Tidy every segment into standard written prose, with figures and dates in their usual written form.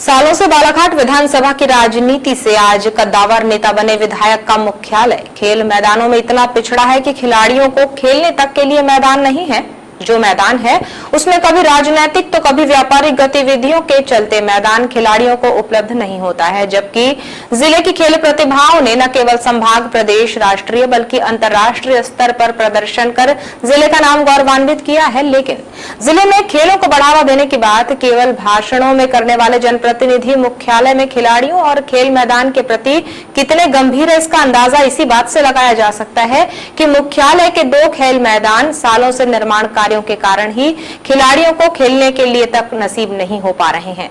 सालों से बालाघाट विधानसभा की राजनीति से आज कद्दावर नेता बने विधायक का मुख्यालय खेल मैदानों में इतना पिछड़ा है कि खिलाड़ियों को खेलने तक के लिए मैदान नहीं है। जो मैदान है उसमें कभी राजनीतिक तो कभी व्यापारिक गतिविधियों के चलते मैदान खिलाड़ियों को उपलब्ध नहीं होता है, जबकि जिले की खेल प्रतिभाओं ने न केवल संभाग, प्रदेश, राष्ट्रीय बल्कि अंतर्राष्ट्रीय स्तर पर प्रदर्शन कर जिले का नाम गौरवान्वित किया है। लेकिन जिले में खेलों को बढ़ावा देने की बात केवल भाषणों में करने वाले जनप्रतिनिधि मुख्यालय में खिलाड़ियों और खेल मैदान के प्रति कितने गंभीर है, इसका अंदाजा इसी बात से लगाया जा सकता है कि मुख्यालय के 2 खेल मैदान सालों से निर्माण कार्यों के कारण ही खिलाड़ियों को खेलने के लिए तक नसीब नहीं हो पा रहे हैं।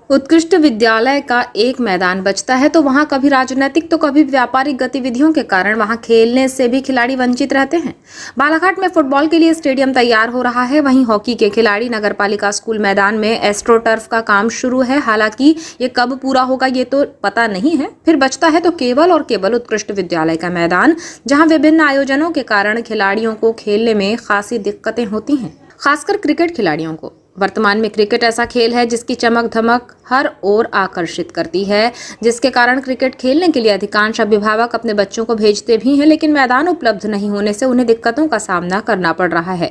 उत्कृष्ट विद्यालय का एक मैदान बचता है तो वहां कभी राजनीतिक तो कभी व्यापारिक गतिविधियों के कारण वहां खेलने से भी खिलाड़ी वंचित रहते हैं। बालाघाट में फुटबॉल के लिए स्टेडियम तैयार हो रहा है, वहीं हॉकी के खिलाड़ी नगरपालिका स्कूल मैदान में एस्ट्रोटर्फ का काम शुरू है। हालांकि ये कब पूरा होगा ये तो पता नहीं है। फिर बचता है तो केवल और केवल उत्कृष्ट विद्यालय का मैदान, जहाँ विभिन्न आयोजनों के कारण खिलाड़ियों को खेलने में खासी दिक्कतें होती हैं, खासकर क्रिकेट खिलाड़ियों को। वर्तमान में क्रिकेट ऐसा खेल है जिसकी चमक धमक हर ओर आकर्षित करती है, जिसके कारण क्रिकेट खेलने के लिए अधिकांश अभिभावक अपने बच्चों को भेजते भी हैं, लेकिन मैदान उपलब्ध नहीं होने से उन्हें दिक्कतों का सामना करना पड़ रहा है।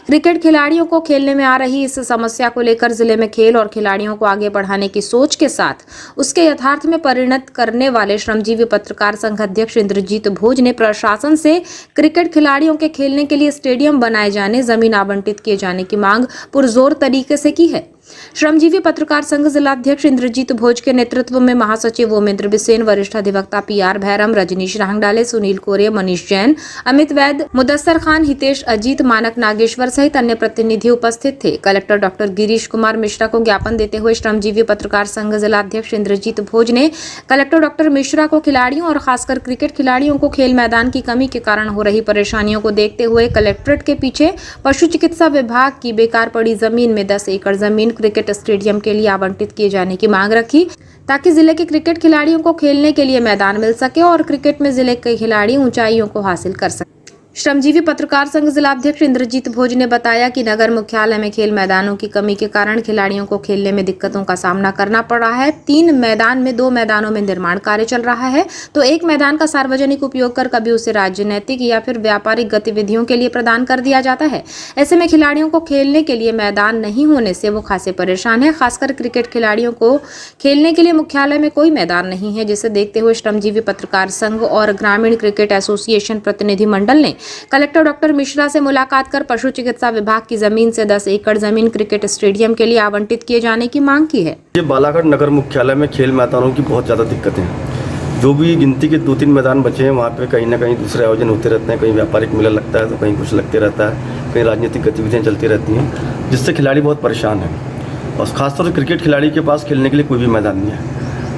क्रिकेट खिलाड़ियों को खेलने में आ रही इस समस्या को लेकर जिले में खेल और खिलाड़ियों को आगे बढ़ाने की सोच के साथ उसके यथार्थ में परिणत करने वाले श्रमजीवी पत्रकार संघ अध्यक्ष इंद्रजीत भोज ने प्रशासन से क्रिकेट खिलाड़ियों के खेलने के लिए स्टेडियम बनाए जाने, जमीन आवंटित किए जाने की मांग पुरजोर तरीके से की है। श्रमजीवी पत्रकार संघ जिलाध्यक्ष इंद्रजीत भोज के नेतृत्व में महासचिव ओमेंद्र बिसेन, वरिष्ठ अधिवक्ता पीआर भैरम, रजनीश रांगडाले, सुनील कोरे, मनीष जैन, अमित वैद, मुदस्सर खान, हितेश अजीत, मानक नागेश्वर सहित अन्य प्रतिनिधि उपस्थित थे। कलेक्टर डॉक्टर गिरीश कुमार मिश्रा को ज्ञापन देते हुए श्रमजीवी पत्रकार संघ जिलाध्यक्ष इंद्रजीत भोज ने कलेक्टर डॉक्टर मिश्रा को खिलाड़ियों और खासकर क्रिकेट खिलाड़ियों को खेल मैदान की कमी के कारण हो रही परेशानियों को देखते हुए कलेक्ट्रेट के पीछे पशु चिकित्सा विभाग की बेकार पड़ी जमीन में 10 एकड़ जमीन क्रिकेट स्टेडियम के लिए आवंटित किए जाने की मांग रखी, ताकि जिले के क्रिकेट खिलाड़ियों को खेलने के लिए मैदान मिल सके और क्रिकेट में जिले के खिलाड़ी ऊंचाइयों को हासिल कर सके। श्रमजीवी पत्रकार संघ जिलाध्यक्ष इंद्रजीत भोज ने बताया कि नगर मुख्यालय में खेल मैदानों की कमी के कारण खिलाड़ियों को खेलने में दिक्कतों का सामना करना पड़ रहा है। 3 मैदान में 2 मैदानों में निर्माण कार्य चल रहा है, तो एक मैदान का सार्वजनिक उपयोग कर कभी उसे राजनीतिक या फिर व्यापारिक गतिविधियों के लिए प्रदान कर दिया जाता है। ऐसे में खिलाड़ियों को खेलने के लिए मैदान नहीं होने से वो खासे परेशान है। खासकर क्रिकेट खिलाड़ियों को खेलने के लिए मुख्यालय में कोई मैदान नहीं है, जिसे देखते हुए श्रमजीवी पत्रकार संघ और ग्रामीण क्रिकेट एसोसिएशन प्रतिनिधि मंडल ने कलेक्टर डॉक्टर मिश्रा से मुलाकात कर पशु चिकित्सा विभाग की जमीन से 10 एकड़ जमीन क्रिकेट स्टेडियम के लिए आवंटित किए जाने की मांग की है। ये बालाघाट नगर मुख्यालय में खेल मैदानों की बहुत ज़्यादा दिक्कतें हैं। जो भी गिनती के 2-3 मैदान बचे हैं वहाँ पे कहीं ना कहीं दूसरे आयोजन होते रहते हैं, कहीं व्यापारिक मेला लगता है तो कहीं कुछ लगते रहता है, कहीं राजनीतिक गतिविधियाँ चलती रहती हैं, जिससे खिलाड़ी बहुत परेशान हैं। और खासतौर से क्रिकेट खिलाड़ी के पास खेलने के लिए कोई भी मैदान नहीं है।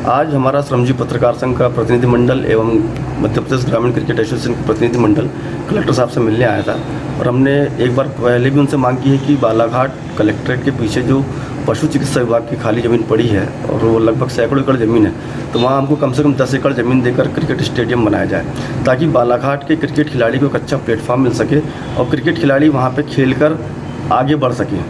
आज हमारा श्रमजीवी पत्रकार संघ का प्रतिनिधिमंडल एवं मध्य प्रदेश ग्रामीण क्रिकेट एसोसिएशन का प्रतिनिधिमंडल कलेक्टर साहब से मिलने आया था और हमने एक बार पहले भी उनसे मांग की है कि बालाघाट कलेक्ट्रेट के पीछे जो पशु चिकित्सा विभाग की खाली ज़मीन पड़ी है और वो लगभग सैकड़ों एकड़ ज़मीन है, तो वहाँ हमको कम से कम 10 एकड़ ज़मीन देकर क्रिकेट स्टेडियम बनाया जाए, ताकि बालाघाट के क्रिकेट खिलाड़ी को एक अच्छा प्लेटफॉर्म मिल सके और क्रिकेट खिलाड़ी वहाँ पर खेल कर आगे बढ़ सकें,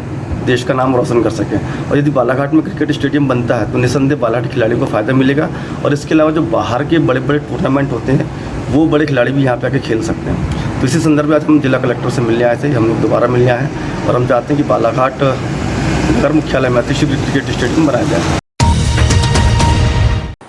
देश का नाम रोशन कर सकें। और यदि बालाघाट में क्रिकेट स्टेडियम बनता है तो निसंदेह बालाघाट खिलाड़ियों को फ़ायदा मिलेगा और इसके अलावा जो बाहर के बड़े बड़े टूर्नामेंट होते हैं वो बड़े खिलाड़ी भी यहाँ पे आके खेल सकते हैं। तो इसी संदर्भ में आज हम जिला कलेक्टर से मिलने आए थे, हम लोग दोबारा मिलने आए हैं और हम चाहते हैं कि बालाघाट नगर मुख्यालय में अतिशीघ्र क्रिकेट स्टेडियम बनाया जाए।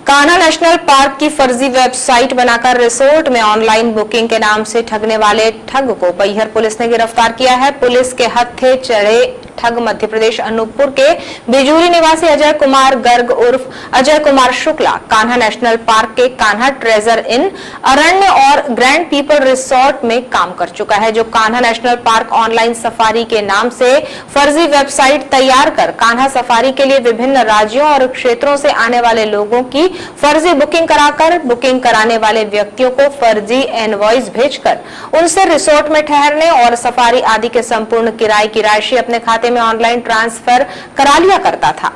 कान्हा नेशनल पार्क की फर्जी वेबसाइट बनाकर रिसोर्ट में ऑनलाइन बुकिंग के नाम से ठगने वाले ठग को बैहर पुलिस ने गिरफ्तार किया है। पुलिस के हत्थे चढ़े ठग मध्य प्रदेश अनूपपुर के बिजूरी निवासी अजय कुमार गर्ग उर्फ अजय कुमार शुक्ला कान्हा नेशनल पार्क के कान्हा ट्रेजर इन अरण्य और ग्रैंड पीपल रिसोर्ट में काम कर चुका है, जो Kanha national park online safari के नाम से फर्जी वेबसाइट तैयार कर कान्हा सफारी के लिए विभिन्न राज्यों और क्षेत्रों से आने वाले लोगों की फर्जी बुकिंग कराकर बुकिंग कराने वाले व्यक्तियों को फर्जी इनवॉइस भेजकर उनसे रिसोर्ट में ठहरने और सफारी आदि के संपूर्ण किराए की राशि अपने खाते में ऑनलाइन ट्रांसफर करा लिया करता था।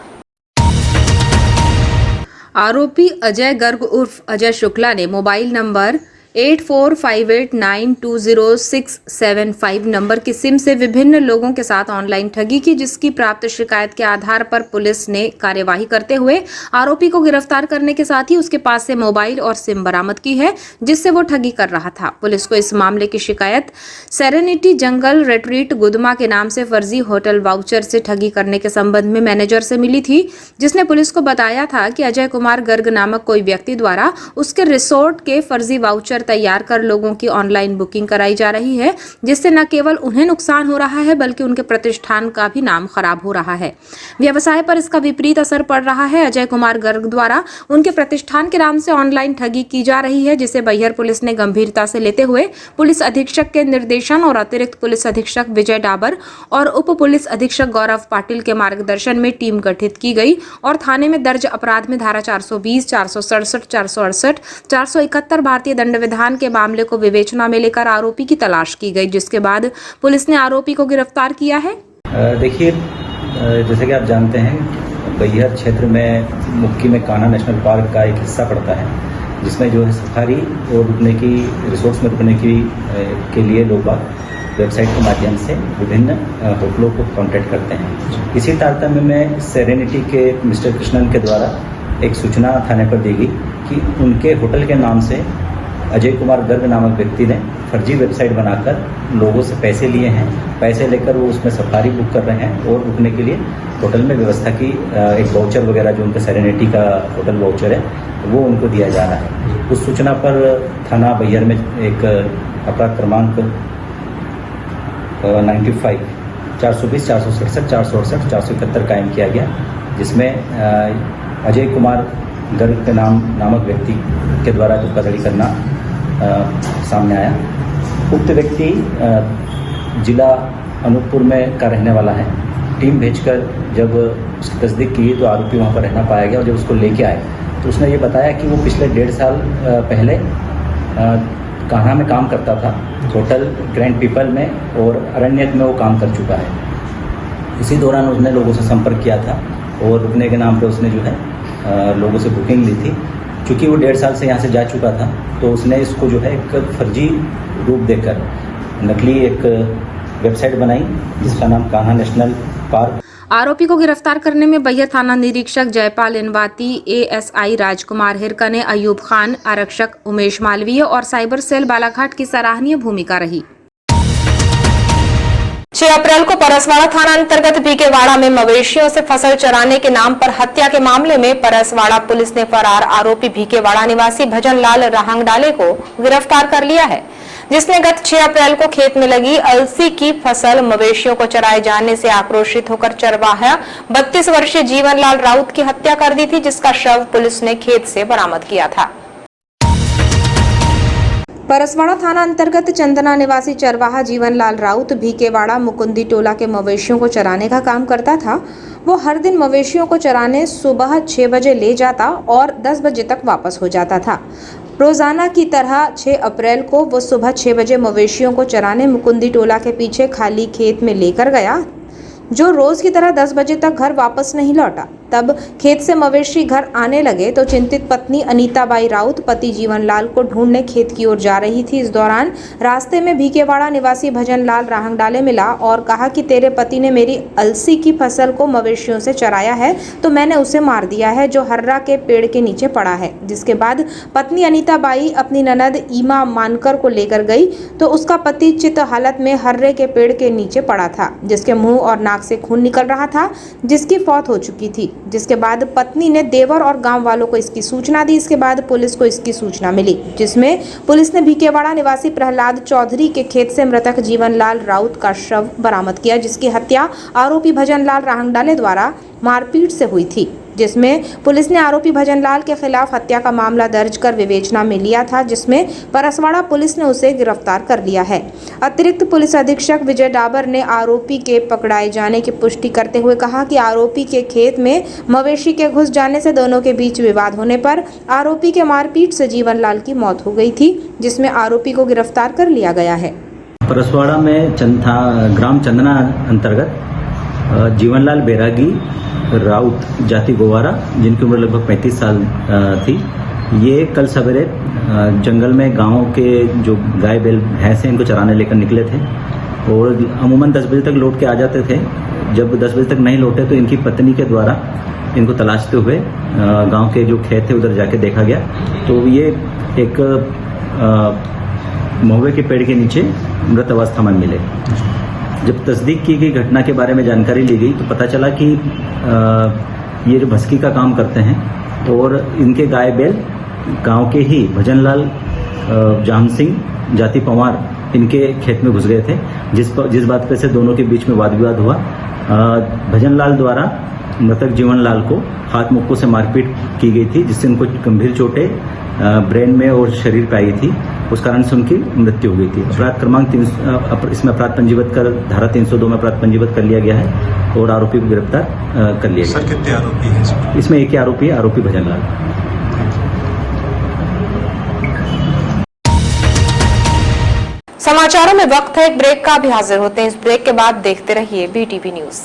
आरोपी अजय गर्ग उर्फ अजय शुक्ला ने मोबाइल नंबर 8458920675 नंबर की सिम से विभिन्न लोगों के साथ ऑनलाइन ठगी की, जिसकी प्राप्त शिकायत के आधार पर पुलिस ने कार्यवाही करते हुए आरोपी को गिरफ्तार करने के साथ ही उसके पास से मोबाइल और सिम बरामद की है, जिससे वो ठगी कर रहा था। पुलिस को इस मामले की शिकायत सेरेनिटी जंगल रिट्रीट गुदमा के नाम से फर्जी होटल वाउचर से ठगी करने के संबंध में मैनेजर से मिली थी, जिसने पुलिस को बताया था कि अजय कुमार गर्ग नामक कोई व्यक्ति द्वारा उसके रिसोर्ट के फर्जी वाउचर तैयार कर लोगों की ऑनलाइन बुकिंग कराई जा रही है, जिससे न केवल उन्हें नुकसान हो रहा है बल्कि उनके प्रतिष्ठान का भी नाम खराब हो रहा है। व्यवसाय पर इसका विपरीत असर पड़ रहा है। अजय कुमार गर्ग द्वारा उनके प्रतिष्ठान के नाम से ऑनलाइन ठगी की जा रही है, जिसे बैहर पुलिस ने गंभीरता से लेते हुए पुलिस अधीक्षक के निर्देशन और अतिरिक्त पुलिस अधीक्षक विजय डाबर और उप पुलिस अधीक्षक गौरव पाटिल के मार्गदर्शन में टीम गठित की गई और थाने में दर्ज अपराध में धारा 420, 467, 468, 471 भारतीय दंड विधान के मामले को विवेचना में लेकर आरोपी की तलाश की गई, जिसके बाद पुलिस ने आरोपी को गिरफ्तार किया है। देखिए, जैसे कि आप जानते हैं, बैहर क्षेत्र में मुक्की में कान्हा नेशनल पार्क का एक हिस्सा पड़ता है, जिसमें जो है सफारी और रुकने की रिसोर्ट्स में रुकने की के लिए लोग वेबसाइट के माध्यम से विभिन्न होटलों को कांटेक्ट करते हैं। इसी तारतम्य में सेरेनिटी के मिस्टर कृष्णन के द्वारा एक सूचना थाने पर दी गई कि उनके होटल के नाम से अजय कुमार गर्ग नामक व्यक्ति ने फर्जी वेबसाइट बनाकर लोगों से पैसे लिए हैं। पैसे लेकर वो उसमें सफारी बुक कर रहे हैं और रुकने के लिए होटल में व्यवस्था की एक वाउचर वगैरह जो उनका सेरेनिटी का होटल वाउचर है वो उनको दिया जा रहा है। उस सूचना पर थाना बैहर में एक अपराध क्रमांक 95, 420, 467, 468, 471 कायम किया गया, जिसमें अजय कुमार गर्ग के नामक व्यक्ति के द्वारा धोखाधड़ी करना सामने आया। उक्त व्यक्ति जिला अनूपपुर में का रहने वाला है। टीम भेजकर जब उसकी तस्दीक की तो आरोपी वहाँ पर रहना पाया गया और जब उसको लेके आए तो उसने ये बताया कि वो पिछले 1.5 साल पहले कान्हा में काम करता था, होटल ग्रैंड पीपल में और अरण्यक में वो काम कर चुका है। इसी दौरान उसने लोगों से संपर्क किया था और रुकने के नाम पे उसने जो है लोगों से बुकिंग ली थी। चूँकि वो 1.5 साल से यहाँ से जा चुका था तो उसने इसको जो है एक फर्जी रूप देकर नकली एक वेबसाइट बनाई जिसका नाम कान्हा नेशनल पार्क। आरोपी को गिरफ्तार करने में बैहर थाना निरीक्षक जयपाल इनवाती, एएसआई राजकुमार हिरकने, अयूब खान, आरक्षक उमेश मालवीय और साइबर सेल बालाघाट की सराहनीय भूमिका रही। 6 अप्रैल को परसवाड़ा थाना अंतर्गत भीकेवाड़ा में मवेशियों से फसल चराने के नाम पर हत्या के मामले में परसवाड़ा पुलिस ने फरार आरोपी भीकेवाड़ा निवासी भजनलाल राहंगडाले को गिरफ्तार कर लिया है, जिसने गत 6 अप्रैल को खेत में लगी अलसी की फसल मवेशियों को चराए जाने से आक्रोशित होकर चरवाहा 32 वर्षीय जीवनलाल राउत की हत्या कर दी थी, जिसका शव पुलिस ने खेत से बरामद किया था। परसवाड़ा थाना अंतर्गत चंदना निवासी चरवाहा जीवनलाल राउत भीकेवाड़ा मुकुंदी टोला के मवेशियों को चराने का काम करता था। वो हर दिन मवेशियों को चराने सुबह 6 बजे ले जाता और 10 बजे तक वापस हो जाता था। रोजाना की तरह 6 अप्रैल को वो सुबह 6 बजे मवेशियों को चराने मुकुंदी टोला के पीछे खाली खेत में लेकर गया, जो रोज की तरह 10 बजे तक घर वापस नहीं लौटा। तब खेत से मवेशी घर आने लगे तो चिंतित पत्नी अनीताबाई राउत पति जीवनलाल को ढूंढने खेत की ओर जा रही थी। इस दौरान रास्ते में भीकेवाड़ा निवासी भजनलाल राहंगडाले मिला और कहा कि तेरे पति ने मेरी अलसी की फसल को मवेशियों से चराया है तो मैंने उसे मार दिया है, जो हर्रा के पेड़ के नीचे पड़ा है। जिसके बाद पत्नी अनीताबाई अपनी ननद ईमा मानकर को लेकर गई तो उसका पति चित हालत में हर्रे के पेड़ के नीचे पड़ा था, जिसके मुंह और नाक से खून निकल रहा था, जिसकी मौत हो चुकी थी। जिसके बाद पत्नी ने देवर और गांव वालों को इसकी सूचना दी। इसके बाद पुलिस को इसकी सूचना मिली, जिसमें पुलिस ने भीकेवाड़ा निवासी प्रहलाद चौधरी के खेत से मृतक जीवनलाल राउत का शव बरामद किया, जिसकी हत्या आरोपी भजनलाल राहंगडाले द्वारा मारपीट से हुई थी, जिसमें पुलिस ने आरोपी भजनलाल के खिलाफ हत्या का मामला दर्ज कर विवेचना में लिया था, जिसमें परसवाड़ा पुलिस ने उसे गिरफ्तार कर लिया है। अतिरिक्त पुलिस अधीक्षक विजय डाबर ने आरोपी के पकड़ाए जाने की पुष्टि करते हुए कहा कि आरोपी के खेत में मवेशी के घुस जाने से दोनों के बीच विवाद होने पर आरोपी के मारपीट से जीवनलाल की मौत हो गई थी, जिसमें आरोपी को गिरफ्तार कर लिया गया है। परसवाड़ा में ग्राम चंदना अंतर्गत जीवनलाल बैरागी राउत जाति गोवारा, जिनकी उम्र लगभग 35 साल थी, ये कल सवेरे जंगल में गांव के जो गाय बैल भैंस हैं इनको चराने लेकर निकले थे और अमूमन 10 बजे तक लौट के आ जाते थे। जब 10 बजे तक नहीं लौटे तो इनकी पत्नी के द्वारा इनको तलाशते हुए गांव के जो खेत थे उधर जाके देखा गया तो ये एक महुए के पेड़ के नीचे मृत अवस्था में मिले। जब तस्दीक की गई घटना के बारे में जानकारी ली गई तो पता चला कि ये जो भस्की का काम करते हैं और इनके गाय बैल गांव के ही भजनलाल जाम सिंह जाति पवार इनके खेत में घुस गए थे, जिस बात पे से दोनों के बीच में वाद विवाद हुआ। भजनलाल द्वारा मृतक जीवनलाल को हाथ मुक्कों से मारपीट की गई थी, जिससे उनको गंभीर चोटें ब्रेन में और शरीर पे आई थी। उस कारण से उनकी मृत्यु हो गई थी। अपराध क्रमांक इसमें अपराध पंजीबद्ध कर धारा 302 में अपराध पंजीबद्ध कर लिया गया है और आरोपी को गिरफ्तार कर लिया गया। सर कितने आरोपी हैं इसमें एक ही आरोपी है, आरोपी भजनलाल। समाचारों में वक्त है एक ब्रेक का, भी हाजिर होते हैं इस ब्रेक के बाद। देखते रहिए BTV न्यूज।